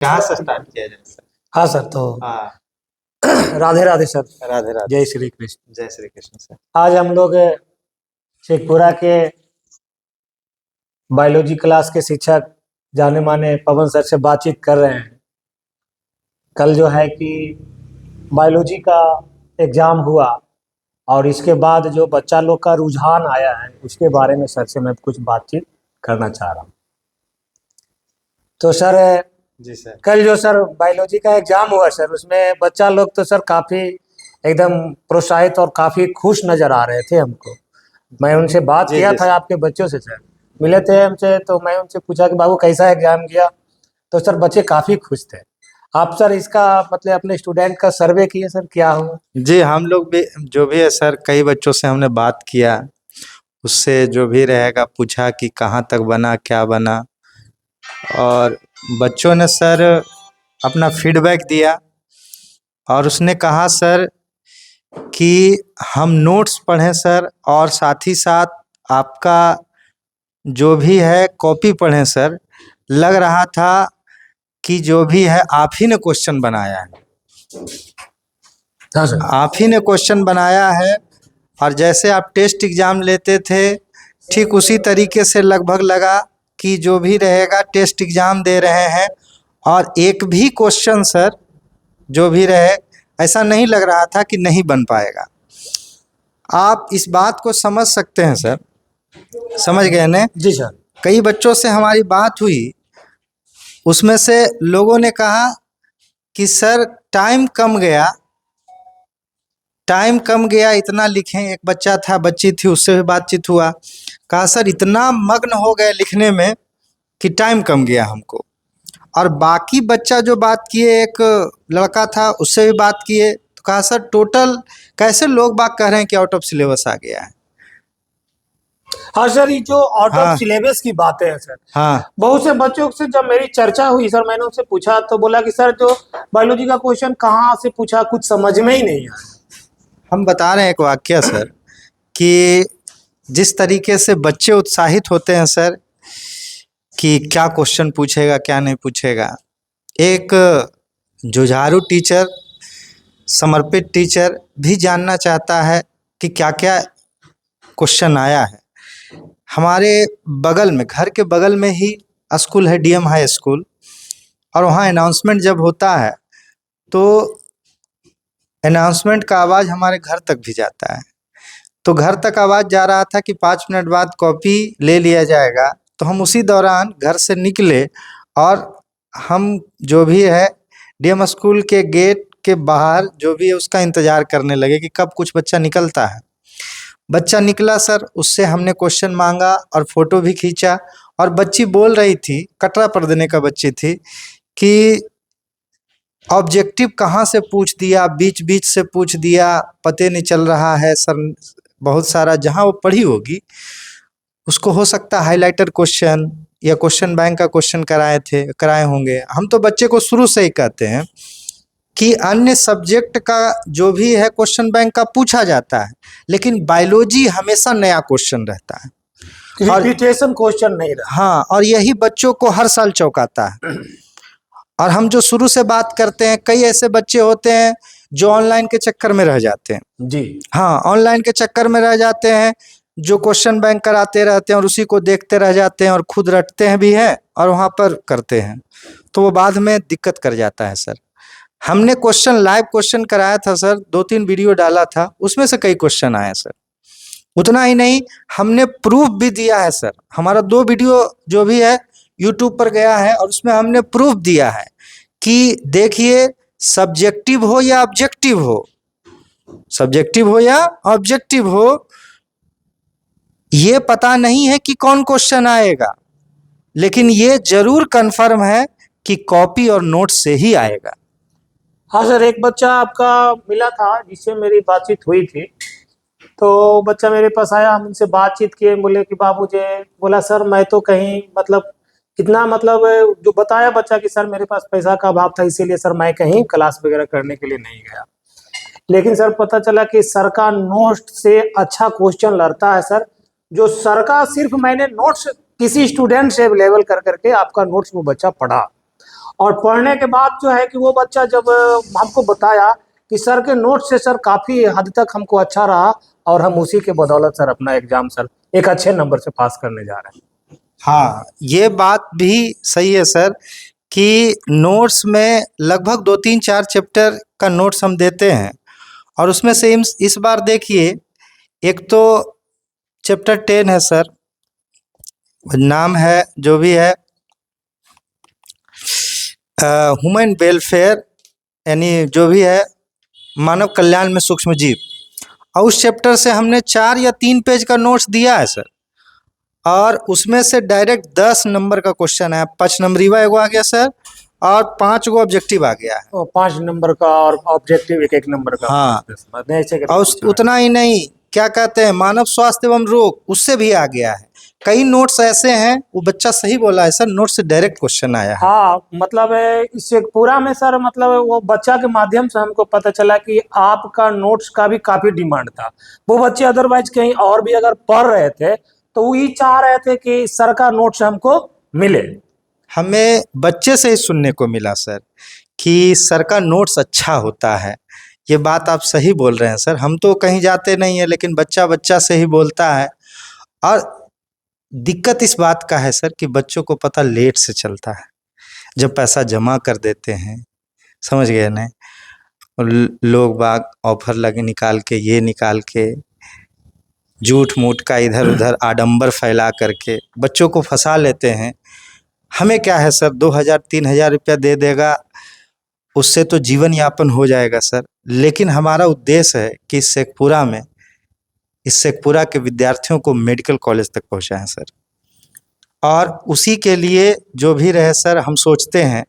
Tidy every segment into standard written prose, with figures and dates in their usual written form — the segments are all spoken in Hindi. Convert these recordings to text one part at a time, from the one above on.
कहाँ से स्टार्ट किया जाए सर? हाँ सर, तो हाँ, राधे राधे सर। राधे राधे। जय श्री कृष्ण। जय श्री कृष्ण सर। आज हम लोग शेखपुरा के बायोलॉजी क्लास के शिक्षक जाने माने पवन सर से बातचीत कर रहे हैं। कल जो है कि बायोलॉजी का एग्जाम हुआ और इसके बाद जो बच्चा लोग का रुझान आया है उसके बारे में सर से मैं कुछ बातचीत करना चाह रहा हूँ। तो सर, जी सर। कल जो सर बायोलॉजी का एग्जाम हुआ सर, उसमें बच्चा लोग तो सर काफी एकदम प्रोत्साहित और काफी खुश नजर आ रहे थे हमको। मैं उनसे बात जी, किया जी था, सर। आपके बच्चों से सर मिले थे हमसे, तो मैं उनसे पूछा कि बाबू कैसा एग्जाम किया, तो सर बच्चे काफी खुश थे। आप सर इसका मतलब अपने स्टूडेंट का सर्वे किए सर, क्या हुआ? जी, हम लोग भी जो भी है सर, कई बच्चों से हमने बात किया, उससे जो भी रहेगा पूछा कि कहाँ तक बना, क्या बना, और बच्चों ने सर अपना फीडबैक दिया और उसने कहा सर कि हम नोट्स पढ़ें सर, और साथ ही साथ आपका जो भी है कॉपी पढ़ें सर। लग रहा था कि जो भी है आप ही ने क्वेश्चन बनाया है, हाँ सर। आप ही ने क्वेश्चन बनाया है, और जैसे आप टेस्ट एग्ज़ाम लेते थे ठीक उसी तरीके से लगभग लगा कि जो भी रहेगा टेस्ट एग्ज़ाम दे रहे हैं। और एक भी क्वेश्चन सर जो भी रहे, ऐसा नहीं लग रहा था कि नहीं बन पाएगा। आप इस बात को समझ सकते हैं सर, समझ गए न? जी सर। कई बच्चों से हमारी बात हुई, उसमें से लोगों ने कहा कि सर टाइम कम गया, टाइम कम गया, इतना लिखें। एक बच्चा था, बच्ची थी, उससे भी बातचीत हुआ, कहा सर इतना मग्न हो गए लिखने में कि टाइम कम गया हमको। और बाकी बच्चा जो बात किए, एक लड़का था, उससे भी बात किए, तो कहा सर टोटल कैसे लोग बात कह रहे हैं कि आउट ऑफ सिलेबस आ गया है। हाँ सर, ये जो आउट ऑफ हाँ सिलेबस की बातें हैं सर, हाँ बहुत से बच्चों से जब मेरी चर्चा हुई सर, मैंने उनसे पूछा तो बोला कि सर जो बायोलॉजी का क्वेश्चन कहाँ से पूछा कुछ समझ में ही नहीं आया। हम बता रहे हैं एक वाक्य सर, कि जिस तरीके से बच्चे उत्साहित होते हैं सर कि क्या क्वेश्चन पूछेगा क्या नहीं पूछेगा। एक जुझारू टीचर, समर्पित टीचर भी जानना चाहता है कि क्या क्या क्वेश्चन आया है। हमारे बगल में, घर के बगल में ही स्कूल है, डीएम हाई स्कूल, और वहाँ अनाउंसमेंट जब होता है तो अनाउंसमेंट का आवाज़ हमारे घर तक भी जाता है। तो घर तक आवाज़ जा रहा था कि 5 मिनट बाद कॉपी ले लिया जाएगा। तो हम उसी दौरान घर से निकले और हम जो भी है डीएम स्कूल के गेट के बाहर जो भी है उसका इंतज़ार करने लगे कि कब कुछ बच्चा निकलता है। बच्चा निकला सर, उससे हमने क्वेश्चन मांगा और फ़ोटो भी खींचा। और बच्ची बोल रही थी, कटरा पढ़ देने का बच्ची थी, कि ऑब्जेक्टिव कहाँ से पूछ दिया, बीच बीच से पूछ दिया, पते नहीं चल रहा है सर। बहुत सारा जहाँ वो पढ़ी होगी उसको हो सकता है हाइलाइटर क्वेश्चन या क्वेश्चन बैंक का क्वेश्चन कराए होंगे। हम तो बच्चे को शुरू से ही कहते हैं कि अन्य सब्जेक्ट का जो भी है क्वेश्चन बैंक का पूछा जाता है, लेकिन बायोलॉजी हमेशा नया क्वेश्चन रहता है, रिपीटेशन क्वेश्चन नहीं रहा। हाँ, और यही बच्चों को हर साल चौंकाता है। और हम जो शुरू से बात करते हैं, कई ऐसे बच्चे होते हैं जो ऑनलाइन के चक्कर में रह जाते हैं। जी हाँ, ऑनलाइन के चक्कर में रह जाते हैं, जो क्वेश्चन बैंक कराते रहते हैं और उसी को देखते रह जाते हैं और खुद रटते हैं भी हैं और वहाँ पर करते हैं, तो वो बाद में दिक्कत कर जाता है सर। हमने क्वेश्चन लाइव क्वेश्चन कराया था सर, 2-3 वीडियो डाला था, उसमें से कई क्वेश्चन आए सर। उतना ही नहीं, हमने प्रूफ भी दिया है सर। हमारा 2 वीडियो जो भी है यूट्यूब पर गया है और उसमें हमने प्रूफ दिया है कि देखिए, सब्जेक्टिव हो या ऑब्जेक्टिव हो, सब्जेक्टिव हो या ऑब्जेक्टिव हो, ये पता नहीं है कि कौन क्वेश्चन आएगा, लेकिन ये जरूर कंफर्म है कि कॉपी और नोट से ही आएगा। हाँ सर, एक बच्चा आपका मिला था जिससे मेरी बातचीत हुई थी, तो बच्चा मेरे पास आया, हम उनसे बातचीत किए, बोले कि बाबूजी, बोला सर मैं तो कहीं मतलब इतना मतलब जो बताया बच्चा कि सर मेरे पास पैसा का अभाव था, इसीलिए सर मैं कहीं क्लास वगैरह करने के लिए नहीं गया। लेकिन सर पता चला कि सर का नोट से अच्छा क्वेश्चन लड़ता है सर, जो सर का सिर्फ मैंने नोट्स किसी स्टूडेंट से अवेलेबल कर करके आपका नोट्स वो बच्चा पढ़ा, और पढ़ने के बाद जो है कि वो बच्चा जब हमको बताया कि सर के नोट से सर काफी हद तक हमको अच्छा रहा, और हम उसी के बदौलत सर अपना एग्जाम सर एक अच्छे नंबर से पास करने जा रहे हैं। हाँ, ये बात भी सही है सर कि नोट्स में लगभग 2-3-4 चैप्टर का नोट्स हम देते हैं, और उसमें से इस बार देखिए, एक तो चैप्टर 10 है सर, नाम है जो भी है ह्यूमन वेलफेयर, यानी जो भी है मानव कल्याण में सूक्ष्म जीव, और उस चैप्टर से हमने 4 या 3 पेज का नोट्स दिया है सर, और उसमें से डायरेक्ट 10 नंबर का क्वेश्चन है, 5 नंबरीवा एगो आ गया सर, और 5 गो ऑब्जेक्टिव आ गया है। 5 नंबर का और ऑब्जेक्टिव एक एक नंबर का। हाँ, ऐसे करके और पूछ रहा है। उतना ही नहीं, क्या कहते हैं, मानव स्वास्थ्य एवं रोग, उससे भी आ गया है। कई नोट्स ऐसे हैं, वो बच्चा सही बोला है सर, नोट से डायरेक्ट क्वेश्चन आया है। हाँ, मतलब इससे पूरा में सर, मतलब वो बच्चा के माध्यम से हमको पता चला कि आपका नोट्स का भी काफी डिमांड था। वो बच्चे अदरवाइज कहीं और भी अगर पढ़ रहे थे तो वो ये चाह रहे थे कि सर का नोट्स हमको मिले। हमें बच्चे से ही सुनने को मिला सर कि सर का नोट्स अच्छा होता है। ये बात आप सही बोल रहे हैं सर, हम तो कहीं जाते नहीं है, लेकिन बच्चा बच्चा से ही बोलता है। और दिक्कत इस बात का है सर कि बच्चों को पता लेट से चलता है, जब पैसा जमा कर देते हैं, समझ गए ना, और लोग बाग ऑफर लगे निकाल के, ये निकाल के, झूठ मूठ का इधर उधर आडंबर फैला करके बच्चों को फंसा लेते हैं। हमें क्या है सर, 2,000-3,000 रुपया दे देगा, उससे तो जीवन यापन हो जाएगा सर, लेकिन हमारा उद्देश्य है कि इस शेखपुरा के विद्यार्थियों को मेडिकल कॉलेज तक पहुंचाएं सर, और उसी के लिए जो भी रहे सर हम सोचते हैं,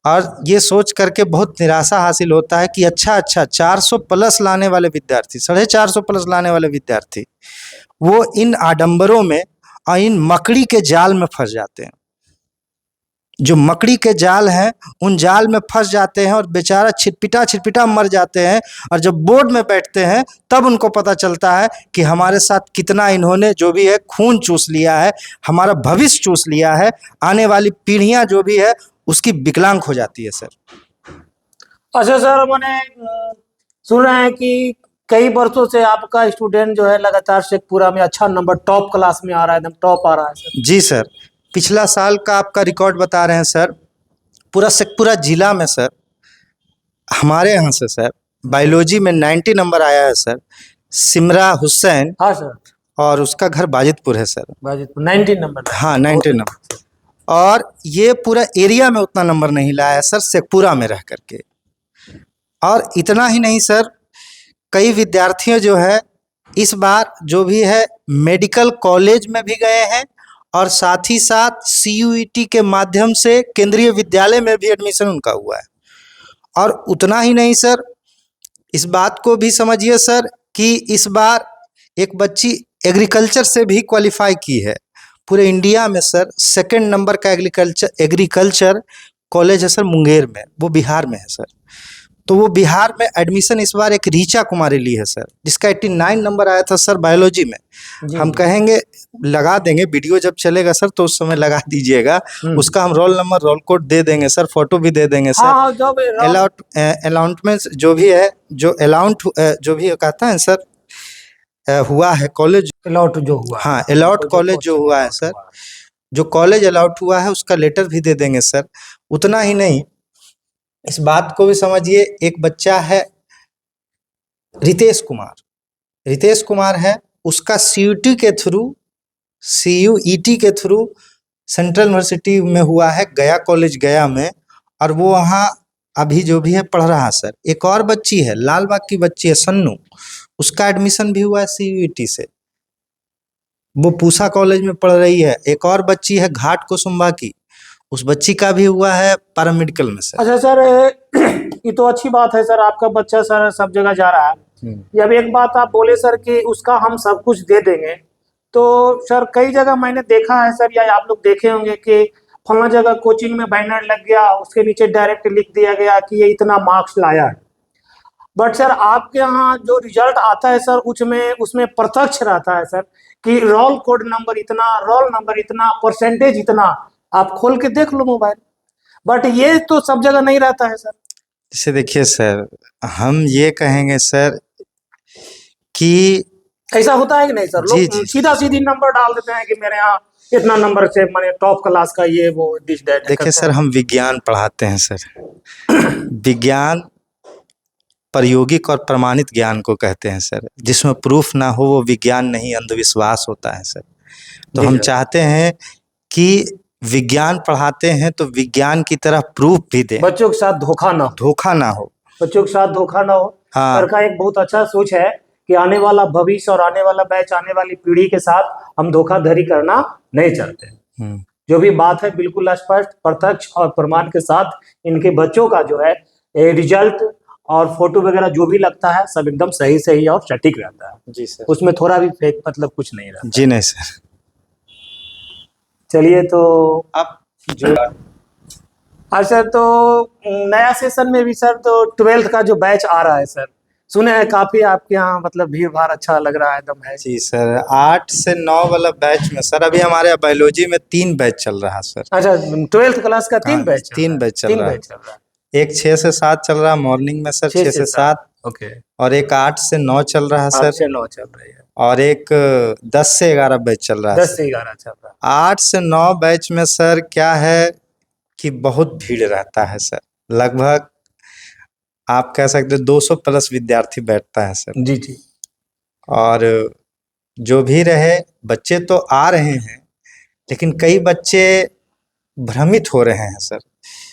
और ये सोच करके बहुत निराशा हासिल होता है कि अच्छा 400 प्लस लाने वाले विद्यार्थी, 450 प्लस लाने वाले विद्यार्थी, वो इन आडंबरों में और इन मकड़ी के जाल में फंस जाते हैं। जो मकड़ी के जाल हैं, उन जाल में फंस जाते हैं और बेचारा छिटपिटा मर जाते हैं, और जब बोर्ड में बैठते हैं तब उनको पता चलता है कि हमारे साथ कितना इन्होंने जो भी है खून चूस लिया है, हमारा भविष्य चूस लिया है, आने वाली पीढ़ियां जो भी है उसकी विकलांग हो जाती है सर। अच्छा सर, मैंने सुन रहे हैं कि कई वर्षों से आपका स्टूडेंट जो है लगातार शेखपुरा में अच्छा नंबर टॉप क्लास में आ रहा है, एकदम टॉप आ रहा है सर। जी सर, पिछला साल का आपका रिकॉर्ड बता रहे हैं सर, पूरा शेखपुरा जिला में सर, हमारे यहाँ से सर बायोलॉजी में 90 नंबर आया है सर, सिमरा हुसैन, हाँ सर, और उसका घर बाजितपुर है सर। बाजितपुर 19 नंबर। हाँ, 90 नंबर, और ये पूरा एरिया में उतना नंबर नहीं लाया है सर, शेखपुरा में रह करके। और इतना ही नहीं सर, कई विद्यार्थियों जो है इस बार जो भी है मेडिकल कॉलेज में भी गए हैं, और साथ ही साथ CUET के माध्यम से केंद्रीय विद्यालय में भी एडमिशन उनका हुआ है। और उतना ही नहीं सर, इस बात को भी समझिए सर कि इस बार एक बच्ची एग्रीकल्चर से भी क्वालिफाई की है। पूरे इंडिया में सर सेकंड नंबर का एग्रीकल्चर कॉलेज है सर मुंगेर में, वो बिहार में है सर। तो वो बिहार में एडमिशन इस बार एक रीचा कुमारी ली है सर, जिसका 89 नंबर आया था सर बायोलॉजी में। हम कहेंगे लगा देंगे, वीडियो जब चलेगा सर तो उस समय लगा दीजिएगा, उसका हम रोल नंबर रोल कोड दे देंगे सर, फोटो भी दे देंगे सर। हाँ, जो भी अलाउंटमेंट जो भी है, जो अलाउंट जो भी कहता है सर, हुआ है कॉलेज अलॉट जो हुआ, हाँ अलॉट कॉलेज जो हुआ है सर, जो कॉलेज अलॉट हुआ है उसका लेटर भी दे देंगे सर। उतना ही नहीं, इस बात को भी समझिए, एक बच्चा है रितेश कुमार है, उसका CUET के थ्रू सेंट्रल यूनिवर्सिटी में हुआ है, गया कॉलेज गया में, और वो वहाँ अभी जो भी है पढ़ रहा है सर। एक और बच्ची है, लालबाग की बच्ची है सन्नू, उसका एडमिशन भी हुआ है CUET से, वो पूसा कॉलेज में पढ़ रही है। एक और बच्ची है घाट कुसुम्बा की, उस बच्ची का भी हुआ है पैरामेडिकल में सर। अच्छा सर, ये तो अच्छी बात है सर, आपका बच्चा सर सब जगह जा रहा है। जब एक बात आप बोले सर कि उसका हम सब कुछ दे देंगे, तो सर कई जगह मैंने देखा है सर, या आप लोग देखे होंगे कि फला जगह कोचिंग में बैनर लग गया, उसके नीचे डायरेक्ट लिख दिया गया कि ये इतना मार्क्स लाया है। बट सर आपके यहाँ जो रिजल्ट आता है सर, उसमें प्रत्यक्ष रहता है सर कि रोल कोड नंबर इतना, रोल नंबर इतना, परसेंटेज इतना। आप खोल के देख लो मोबाइल, बट ये तो सब जगह नहीं रहता है सर। जैसे देखिए सर, हम ये कहेंगे सर कि ऐसा होता है कि नहीं सर? जी लोग जी सीधा सीधी नंबर डाल देते हैं कि मेरे यहाँ इतना नंबर से मैंने टॉप क्लास का ये वो दिस दैट देखिए करते सर, हैं। हम विज्ञान पढ़ाते हैं सर। विज्ञान प्रायोगिक और प्रमाणित ज्ञान को कहते हैं सर। जिसमें प्रूफ ना हो वो विज्ञान नहीं, अंधविश्वास होता है सर। तो जी हम सर। चाहते हैं कि विज्ञान पढ़ाते हैं तो विज्ञान की तरह प्रूफ भी दें, बच्चों के साथ धोखा ना हो। धोखा ना हो। बच्चों के साथ धोखा ना हो। हाँ। सर का एक बहुत अच्छा सोच है कि आने वाला भविष्य और आने वाला बैच, आने वाली पीढ़ी के साथ हम धोखाधड़ी करना नहीं चाहते। जो भी बात है बिल्कुल स्पष्ट, प्रत्यक्ष और प्रमाण के साथ इनके बच्चों का जो है रिजल्ट और फोटो वगैरह जो भी लगता है सब एकदम सही सही और सटीक रहता है। जी सर। उसमें थोड़ा भी फेक मतलब कुछ नहीं रहता। जी नहीं सर। चलिए तो अब जो हाँ सर, तो नया सेशन में भी सर तो 12th का जो बैच आ रहा है सर, सुने हैं काफी आपके यहाँ मतलब भीड़ भाड़ अच्छा लग रहा है एकदम है। जी सर, 8 से 9 वाला बैच में सर अभी हमारे यहाँ बायोलॉजी में 3 बैच चल रहा है सर। अच्छा, 12th क्लास का 3 हाँ, बैच चल 3 रहा है। बैच चल 3 रहा है। बैच चल रहा है। एक 6 से 7 चल रहा है मॉर्निंग में सर, 6 से 7। ओके। और एक 8 से 9 चल रहा है 8 सर। से 9 चल रही है। और एक 10 से 11 बैच चल रहा है 10 सर। से 11 चल रहा 8 से 9 बैच में सर क्या है कि बहुत भीड़ रहता है सर। लगभग आप कह सकते हैं 200 प्लस विद्यार्थी बैठता है सर। है। जी जी। और जो भी रहे, बच्चे तो आ रहे हैं लेकिन कई बच्चे भ्रमित हो रहे हैं सर।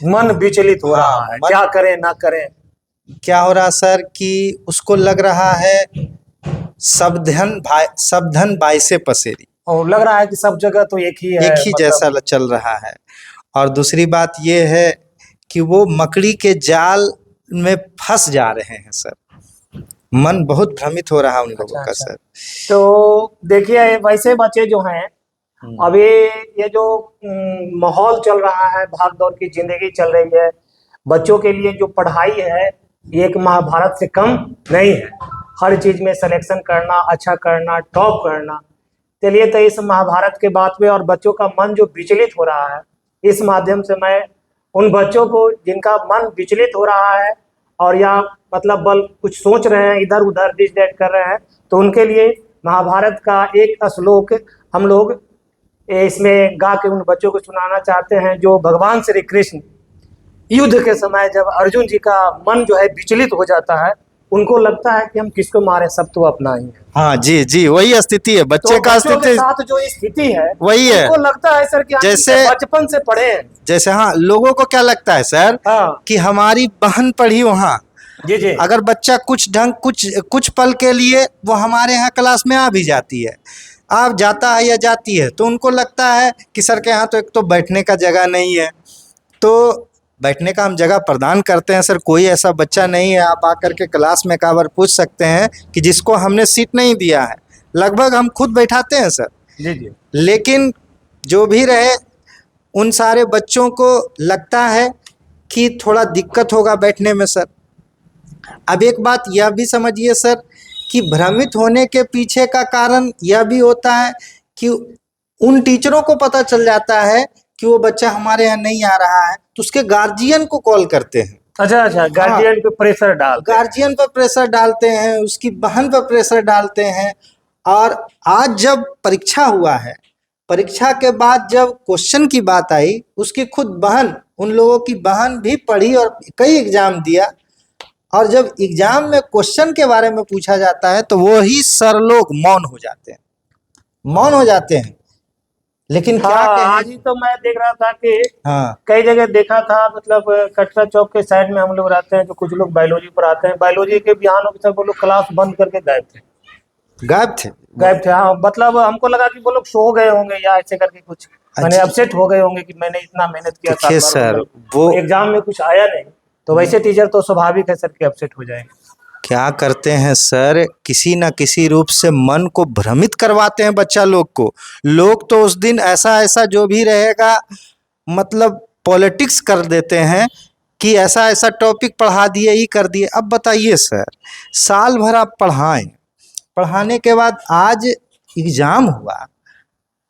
मन विचलित हो रहा है, क्या करें ना करें। क्या हो रहा सर कि उसको लग रहा है सब धन बाइसे पसेरी, और लग रहा है कि सब जगह तो एक ही है, एक ही जैसा चल रहा है। और दूसरी बात ये है कि वो मकड़ी के जाल में फंस जा रहे हैं सर। मन बहुत भ्रमित हो रहा है उन लोगों का सर। तो देखिए वैसे बच्चे जो हैं अभी ये जो माहौल चल रहा है, भाग दौड़ की जिंदगी चल रही है, बच्चों के लिए जो पढ़ाई है ये एक महाभारत से कम नहीं है। हर चीज में सिलेक्शन करना, अच्छा करना, टॉप करना। चलिए तो इस महाभारत के बात में और बच्चों का मन जो विचलित हो रहा है, इस माध्यम से मैं उन बच्चों को जिनका मन विचलित हो रहा है और या मतलब बल कुछ सोच रहे हैं, इधर उधर दिस दैट कर रहे हैं, तो उनके लिए महाभारत का एक श्लोक हम लोग इसमें गा के उन बच्चों को सुनाना चाहते हैं, जो भगवान श्री कृष्ण युद्ध के समय जब अर्जुन जी का मन जो है विचलित हो जाता है, उनको लगता है कि हम किसको मारे, सब तो अपना ही है। हाँ जी जी, वही स्थिति है बच्चे तो का बच्चों के स्थिति साथ जो स्थिति है वही है। उनको लगता है सर कि हम जैसे बचपन से पढ़े हैं। जैसे हाँ, लोगों को क्या लगता है सर कि हमारी बहन पढ़ी वहाँ। जी जी। अगर बच्चा कुछ पल के लिए वो हमारे यहाँ क्लास में आ भी जाती है, आप जाता है या जाती है, तो उनको लगता है कि सर के यहाँ तो एक तो बैठने का जगह नहीं है। तो बैठने का हम जगह प्रदान करते हैं सर। कोई ऐसा बच्चा नहीं है, आप आकर के क्लास में एक बार पूछ सकते हैं कि जिसको हमने सीट नहीं दिया है। लगभग हम खुद बैठाते हैं सर। जी जी। लेकिन जो भी रहे, उन सारे बच्चों को लगता है कि थोड़ा दिक्कत होगा बैठने में सर। अब एक बात यह भी समझिए सर कि भ्रमित होने के पीछे का कारण यह भी होता है कि उन टीचरों को पता चल जाता है कि वो बच्चा हमारे यहाँ नहीं आ रहा है, तो उसके गार्जियन को कॉल करते हैं। अच्छा, गार्जियन पे प्रेशर डालते हैं। गार्जियन पर प्रेशर डालते हैं, उसकी बहन पर प्रेशर डालते हैं। और आज जब परीक्षा हुआ है, परीक्षा के बाद जब क्वेश्चन की बात आई, उसकी खुद बहन, उन लोगों की बहन भी पढ़ी और कई एग्जाम दिया, और जब एग्जाम में क्वेश्चन के बारे में पूछा जाता है तो वो ही सर लोग मौन हो जाते हैं, मौन हो जाते हैं। लेकिन क्या कहें, आज ही तो मैं देख रहा था कि हाँ, कई जगह देखा था, मतलब कटरा चौक के साइड में हम लोग रहते हैं, जो कुछ लोग बायोलॉजी पढ़ाते हैं, बायोलॉजी के बिहानों के सब वो लोग क्लास बंद करके गायब थे। गायब थे, हाँ। मतलब हमको लगा कि वो लोग सो गए होंगे या ऐसे करके कुछ, मैंने अपसेट हो गए होंगे कि मैंने इतना मेहनत किया था सर वो एग्जाम में कुछ आया नहीं। तो वैसे टीचर तो स्वाभाविक है सर कि अपसेट हो जाएंगे। क्या करते हैं सर, किसी न किसी रूप से मन को भ्रमित करवाते हैं बच्चा लोग को। लोग तो उस दिन ऐसा ऐसा जो भी रहेगा मतलब पॉलिटिक्स कर देते हैं कि ऐसा ऐसा टॉपिक पढ़ा दिए, ही कर दिए। अब बताइए सर, साल भर आप पढ़ाएं, पढ़ाने के बाद आज एग्जाम हुआ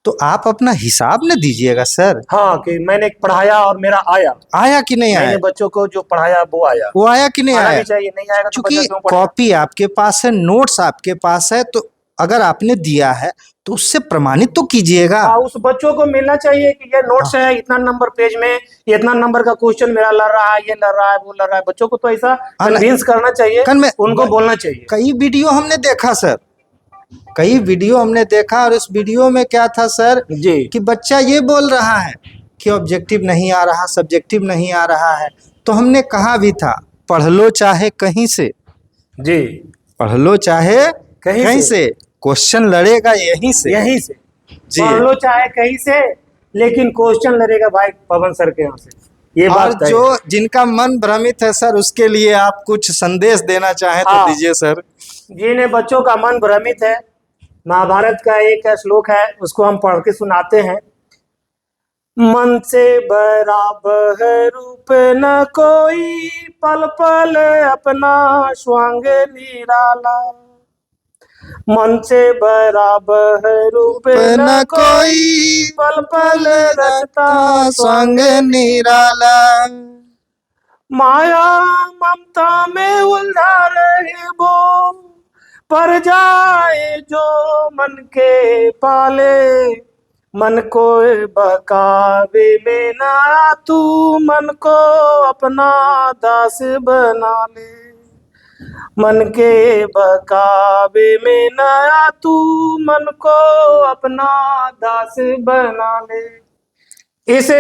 तो आप अपना हिसाब न दीजिएगा सर। हाँ, कि मैंने पढ़ाया और मेरा आया। आया कि नहीं आया? मैंने बच्चों को जो पढ़ाया वो आया। वो आया कि नहीं आना आया? भी चाहिए, नहीं आएगा तो बच्चा क्योंकि क्यों पढ़ेगा? कॉपी आपके पास है, नोट्स आपके पास है, तो अगर आपने दिया है तो उससे प्रमाणित तो कीजिएगा। हाँ, उस बच्चों को मिलना चाहिए कि ये नोट्स है, इतना नंबर पेज में, ये इतना नंबर का क्वेश्चन मेरा लड़ रहा है, ये लड़ रहा है, वो लड़ रहा है। बच्चों को तो ऐसा कन्विंस करना चाहिए, उनको बोलना चाहिए। कई वीडियो हमने देखा सर, कई वीडियो हमने देखा, और इस वीडियो में क्या था सर जी, कि बच्चा ये बोल रहा है कि ऑब्जेक्टिव नहीं आ रहा, सब्जेक्टिव नहीं आ रहा है। तो हमने कहा भी था, पढ़ लो चाहे कहीं से, जी, पढ़ लो चाहे कहीं से, क्वेश्चन लड़ेगा यहीं से, यहीं से। जी। पढ़ लो चाहे कहीं से, लेकिन क्वेश्चन लड़ेगा भाई पवन सर के यहाँ से, ये और बात है। जो जिनका मन भ्रमित है सर, उसके लिए आप कुछ संदेश देना चाहें तो हाँ, दीजिए सर। जिन्हें बच्चों का मन भ्रमित है, महाभारत का एक श्लोक है, उसको हम पढ़ के सुनाते हैं। मन से बराबर रूप न कोई, पल पल अपना स्वांग निराला। मन से बराबर रूप न कोई, पल पल रचता स्वांग निराला। माया ममता में उलझा रहे वो, पर जाए जो मन के पाले। मन को बहकावे में ना तू, मन को अपना दास बना ले। मन के बहकावे में ना तू, मन को अपना दास बना ले। इस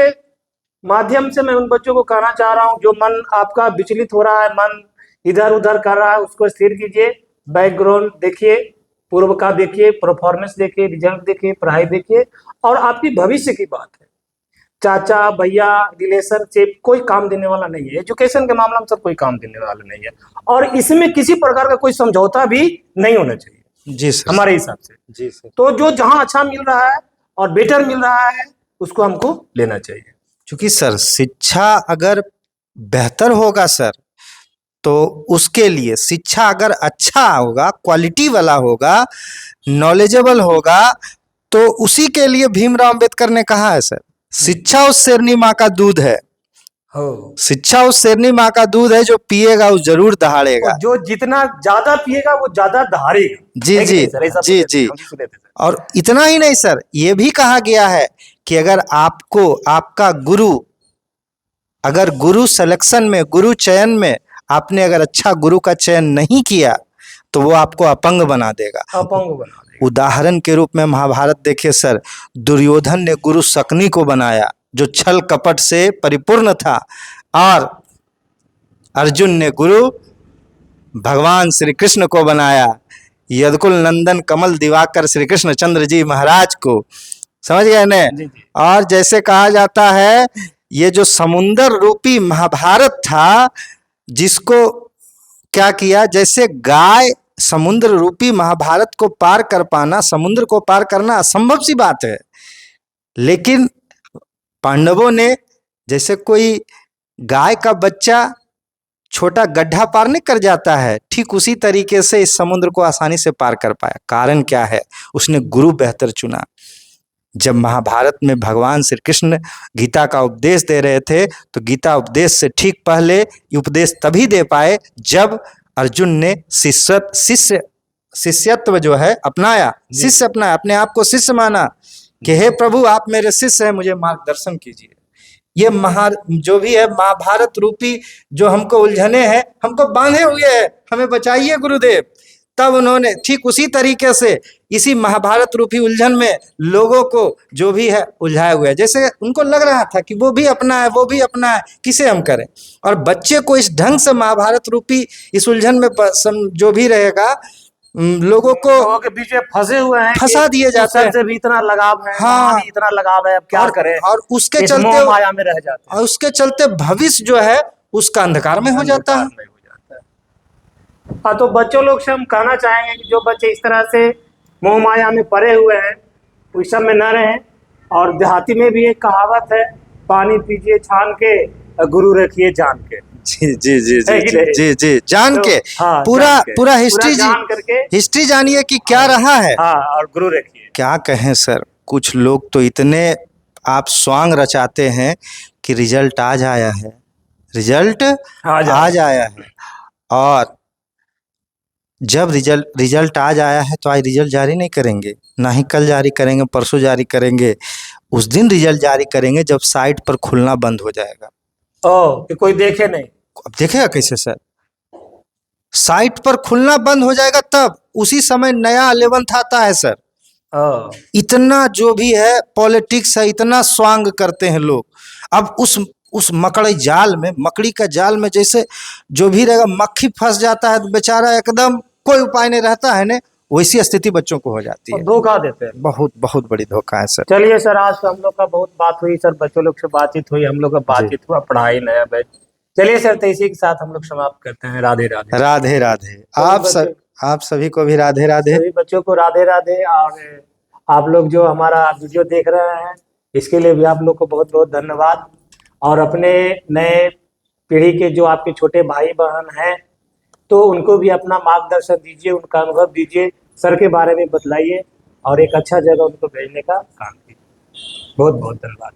माध्यम से मैं उन बच्चों को कहना चाह रहा हूं, जो मन आपका विचलित हो रहा है, मन इधर उधर कर रहा है, उसको स्थिर कीजिए। बैकग्राउंड देखिए, पूर्व का देखिए, परफॉर्मेंस देखिए, रिजल्ट देखिए, पढ़ाई देखिए, और आपकी भविष्य की बात है। चाचा भैया रिलेशनशिप कोई काम देने वाला नहीं है, एजुकेशन के मामला में सब कोई काम देने वाला नहीं है, और इसमें किसी प्रकार का कोई समझौता भी नहीं होना चाहिए जी सर, हमारे हिसाब से। जी सर। तो जो जहां अच्छा मिल रहा है और बेटर मिल रहा है, उसको हमको लेना चाहिए। क्योंकि सर शिक्षा अगर बेहतर होगा सर, तो उसके लिए शिक्षा अगर अच्छा होगा, क्वालिटी वाला होगा, नॉलेजेबल होगा, तो उसी के लिए भीमराव अंबेडकर ने कहा है सर, शिक्षा उस शेरनी माँ का दूध है। शिक्षा उस शेरनी माँ का दूध है, जो पिएगा वो जरूर दहाड़ेगा। जो जितना ज्यादा पिएगा वो ज्यादा दहाड़ेगा। जी जी जी जी। और इतना ही नहीं सर, ये भी कहा गया है कि अगर आपको आपका गुरु, अगर गुरु सिलेक्शन में, गुरु चयन में आपने अगर अच्छा गुरु का चयन नहीं किया, तो वो आपको अपंग बना देगा, अपंग बना देगा। उदाहरण के रूप में महाभारत देखिए सर, दुर्योधन ने गुरु शकुनी को बनाया, जो छल कपट से परिपूर्ण था, और अर्जुन ने गुरु भगवान श्री कृष्ण को बनाया, यदुकुल नंदन कमल दिवाकर श्री कृष्ण चंद्र जी महाराज को। समझ गए ने? और जैसे कहा जाता है, ये जो समुंदर रूपी महाभारत था, जिसको क्या किया, जैसे गाय समुद्र रूपी महाभारत को पार कर पाना, समुद्र को पार करना असंभव सी बात है, लेकिन पांडवों ने, जैसे कोई गाय का बच्चा छोटा गड्ढा पार नहीं कर जाता है, ठीक उसी तरीके से इस समुद्र को आसानी से पार कर पाया। कारण क्या है? उसने गुरु बेहतर चुना। जब महाभारत में भगवान श्री कृष्ण गीता का उपदेश दे रहे थे, तो गीता उपदेश से ठीक पहले उपदेश तभी दे पाए जब अर्जुन ने शिष्यत्व जो है अपनाया, शिष्य अपनाया, अपने आप को शिष्य माना कि हे प्रभु आप मेरे शिष्य हैं, मुझे मार्गदर्शन कीजिए। ये जो भी है महाभारत रूपी जो हमको उलझने हैं, हमको बांधे हुए हैं, हमें बचाइए गुरुदेव। तब उन्होंने ठीक उसी तरीके से इसी महाभारत रूपी उलझन में लोगों को जो भी है उलझाया हुआ है। जैसे उनको लग रहा था कि वो भी अपना है, वो भी अपना है, किसे हम करें। और बच्चे को इस ढंग से महाभारत रूपी इस उलझन में जो भी रहेगा, लोगों के बीच में फंसे हुए हैं, फंसा दिए जाते हैं। से भी इतना लगाव है, हाँ, इतना लगाव है, अब क्या करें। और उसके चलते माया में रह जाते हैं, और उसके चलते भविष्य जो है उसका अंधकार में हो जाता है। हाँ, तो बच्चों लोग से हम कहना चाहेंगे कि जो बच्चे इस तरह से मोह माया में पड़े हुए हैं, उस सब में न रहें। और देहाती में भी एक कहावत है, पानी पीजिए छान के, गुरु रखिए जान के। जी जी जी जी जी जी, जान के, हाँ, पूरा हिस्ट्री जान करके हिस्ट्री जानिए कि क्या रहा है। हाँ, और गुरु रखिए। क्या कहें सर, कुछ लोग तो इतने आप स्वांग रचाते हैं कि रिजल्ट आज आया है, रिजल्ट आज आया है। और जब रिजल्ट आज आया है तो आज रिजल्ट जारी नहीं करेंगे, ना ही कल जारी करेंगे, परसों जारी करेंगे। उस दिन रिजल्ट जारी करेंगे जब साइट पर खुलना बंद हो जाएगा। कि कोई देखे नहीं। अब देखेगा कैसे सर? साइट पर खुलना बंद हो जाएगा तब उसी समय नया 11th आता है सर। इतना जो भी है पॉलिटिक्स है, इतना स्वांग करते हैं लोग। अब उस मकड़ी जाल में, मकड़ी का जाल में जैसे जो भी रहेगा, मक्खी फंस जाता है तो बेचारा एकदम कोई उपाय नहीं रहता है ना, वैसी स्थिति बच्चों को हो जाती है। धोखा देते हैं, बहुत बहुत बड़ी धोखा है सर। चलिए सर, आज तो हम लोग का बहुत बात हुई सर, बच्चों लोग से बातचीत हुई, हम लोग का बातचीत हुआ, पढ़ाई नया बैच। चलिए सर, तो इसी के साथ हम लोग समाप्त करते हैं। राधे राधे। राधे राधे। आप सभी को भी राधे राधे। सभी बच्चों को राधे राधे। और आप लोग जो हमारा वीडियो देख रहे हैं, इसके लिए भी आप लोग को बहुत बहुत धन्यवाद। और अपने नए पीढ़ी के जो आपके छोटे भाई बहन हैं, तो उनको भी अपना मार्गदर्शन दीजिए, उनका अनुभव दीजिए, सर के बारे में बतलाइए और एक अच्छा जगह उनको भेजने का काम कीजिए। बहुत बहुत धन्यवाद।